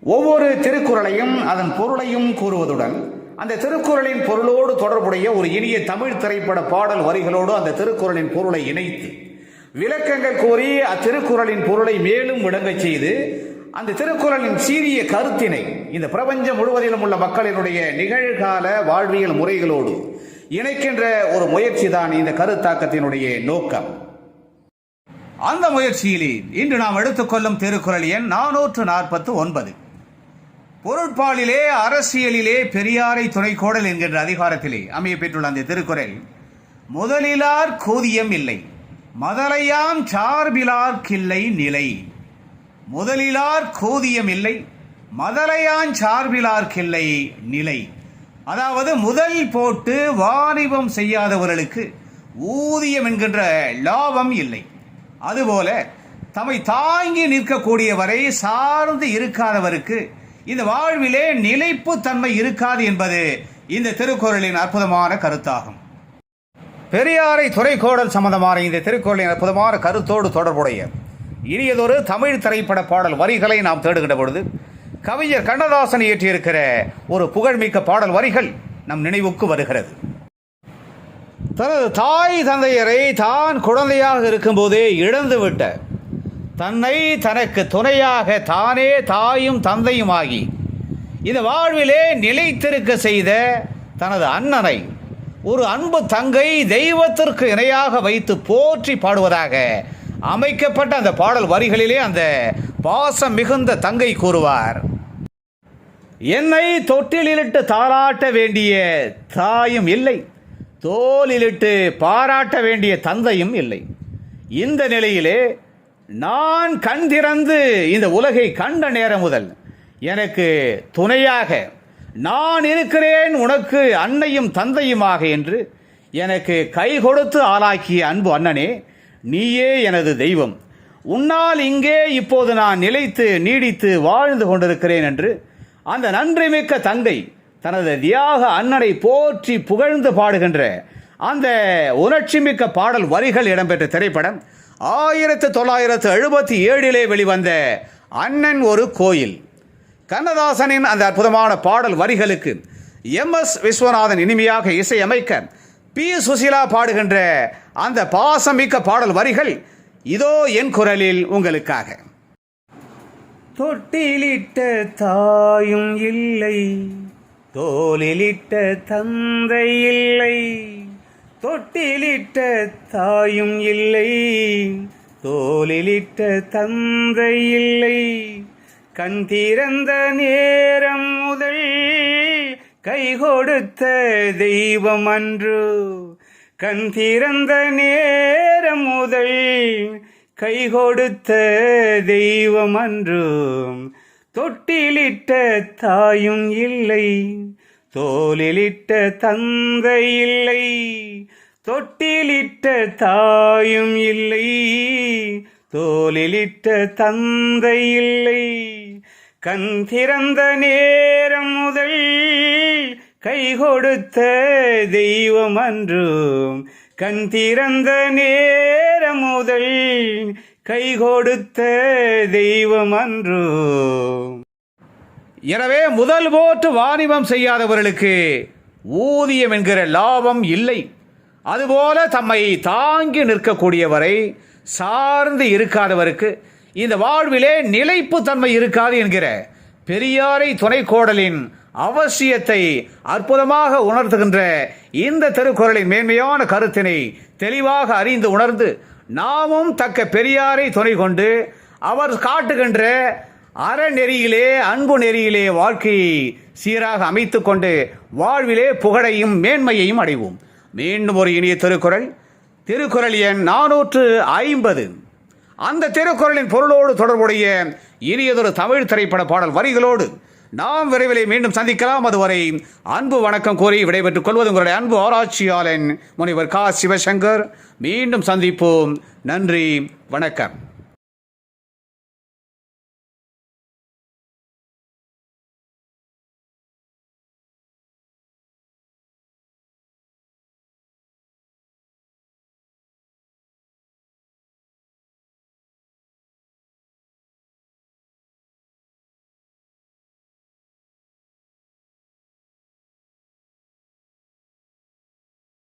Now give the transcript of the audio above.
ஒவ்வொரு திருக்குறளையும் அதன் பொருளையும் கூறுவதுடன் அந்த திருக்குறளின் பொருளோடு தொடர்புடைய ஒரு இனிய தமிழ் திரைப்பட பாடல் வரிகளோடு அந்த திருக்குறளின் பொருளை இணைத்து விளக்கங்கள் கூறி அத்திருக்குறளின் பொருளை மேலும் விளங்கச் செய்து அந்த திருக்குறளின் சீரிய கருத்தினை இந்த பிரபஞ்சம் முழுவதிலும் உள்ள மக்களினுடைய நிகழ்கால வாழ்வியல் முறைகளோடு இணைக்கின்ற ஒரு முயற்சி தான் இந்த கருத்தாக்கத்தினுடைய நோக்கம். அந்த முயற்சியிலே இன்று நாம் எடுத்துக்கொள்ளும் திருக்குறள் எண் 449. பொருட்பாலிலே அரசியலிலே பெரியாரை துணைக்கோடல் என்கின்ற அதிகாரத்திலே அமைய பெற்றுள்ள அந்த திருக்குறள், முதலிலார் கூதியம் இல்லை, மதலையாம் சார்பிலார் கில்லை நிலை. முதலிலார் கூதியம் இல்லை, மதலையான் சார்பிலார் கில்லை நிலை. அதாவது முதல் போட்டு வாணிபம் செய்யாதவர்களுக்கு ஊதியம் என்கின்ற லாபம் இல்லை. அதுபோல தம்மை தாங்கி நிற்கக்கூடியவரை சார்ந்து இருக்காதவருக்கு இந்த வாழ்விலே நிலைப்பு தன்மை இருக்காது என்பது இந்த திருக்குறளின் அற்புதமான கருத்தாகும். பெரியாரை துறைக்கோடல் சம்பந்தமான இந்த திருக்குறளின் அற்புதமான கருத்தோடு தொடர்புடைய இனியதொரு தமிழ் திரைப்பட பாடல் வரிகளை நாம் தேடுகின்ற பொழுது கவிஞர் கண்ணதாசன் இயற்றியிருக்கிற ஒரு புகழ்மிக்க பாடல் வரிகள் நம் நினைவுக்கு வருகிறது. தனது தாய் தந்தையரை தான் குழந்தையாக இருக்கும்போதே இழந்துவிட்ட தன்னை தனக்கு துணையாக தானே தாயும் தந்தையுமாகி இந்த வாழ்விலே நிலைத்திருக்க செய்த தனது அண்ணனை ஒரு அன்பு தங்கை தெய்வத்திற்கு இணையாக வைத்து போற்றி பாடுவதாக அமைக்கப்பட்ட அந்த பாடல் வரிகளிலே அந்த பாசம் மிகுந்த தங்கை கூறுவார், என்னை தொட்டிலிட்டு தாளாட்ட வேண்டிய தாயும் இல்லை, தோலிலிட்டு பாராட்ட வேண்டிய தந்தையும் இல்லை. இந்த நிலையிலே நான் கண் திறந்து இந்த உலகை கண்ட நேரம் முதல் எனக்கு துணையாக நான் இருக்கிறேன், உனக்கு அன்னையும் தந்தையுமாக என்று எனக்கு கை கொடுத்து ஆளாக்கிய அன்பு அண்ணனே, நீயே எனது தெய்வம், உன்னால் இங்கே இப்போது நான் நிலைத்து நீடித்து வாழ்ந்து கொண்டிருக்கிறேன் என்று அந்த நன்றிமிக்க தங்கை தனது தியாக அண்ணனை போற்றி புகழ்ந்து பாடுகின்ற அந்த உணர்ச்சிமிக்க பாடல் வரிகள் இடம்பெற்ற திரைப்படம் 1977 வெளிவந்த அண்ணன் ஒரு கோயில். கண்ணதாசனின் அந்த அற்புதமான பாடல் வரிகளுக்கு MS விஸ்வநாதன் இனிமையாக இசையமைக்க பி சுசீலா பாடுகின்ற அந்த பாசமிக்க பாடல் வரிகள் இதோ என் குரலில் உங்களுக்காக. தொட்டிலிட்ட தாயும் இல்லை, தோலிலிட்ட தந்தை இல்லை, தொட்டிலிட்ட தாயும் இல்லை, தோலிலிட்ட தந்தை இல்லை, கண் திறந்த நேரம் முதல் கை கொடுத்த தெய்வம் அன்று, கண் திறந்த நேரம் முதல் கை கொடுத்த தெய்வம் அன்று, தொட்டிலிட்ட தாயும் இல்லை, தோலிலிட்ட தந்தை இல்லை, தொட்டிலிட்ட தாயும் இல்லை, தோலிலிட்ட தந்தை இல்லை, கண் திறந்த நேரம் முதல் கை கொடுத்த தெய்வம் அன்று, கண் திறந்த நேரம் முதல் கை கொடுத்த தெய்வம் அன்று. எனவே முதல் போட்டு வாணிபம் செய்யாதவர்களுக்கு ஊதியம் என்கிற லாபம் இல்லை. அதுபோல தம்மை தாங்கி நிற்கக்கூடியவரை சார்ந்து இருக்காதவருக்கு இந்த வாழ்விலே நிலைப்பு தன்மை இருக்காது என்கிற பெரியாரை துணைக்கோடலின் அவசியத்தை அற்புதமாக உணர்த்துகின்ற இந்த திருக்குறளின் மேன்மையான கருத்தினை தெளிவாக அறிந்து உணர்ந்து நாமும் தக்க பெரியாரை துணை கொண்டு அவர் காட்டுகின்ற அறநெறியிலே அன்பு நெறியிலே வாழ்க்கையை சீராக அமைத்து கொண்டு வாழ்விலே புகழையும் மேன்மையையும் அடைவோம். மீண்டும் ஒரு இனிய திருக்குறள் எண் 450. அந்த திருக்குறளின் பொருளோடு தொடர்புடைய இனியதொரு தமிழ் திரைப்பட பாடல் வரிகளோடு நாம் விரைவில் மீண்டும் சந்திக்கலாம். அதுவரை அன்பு வணக்கம் கூறி விடைபெற்றுக் கொள்வது உங்களுடைய அன்பு ஆராய்ச்சியாளன் முனைவர் கா. சிவசங்கர். மீண்டும் சந்திப்போம். நன்றி, வணக்கம்.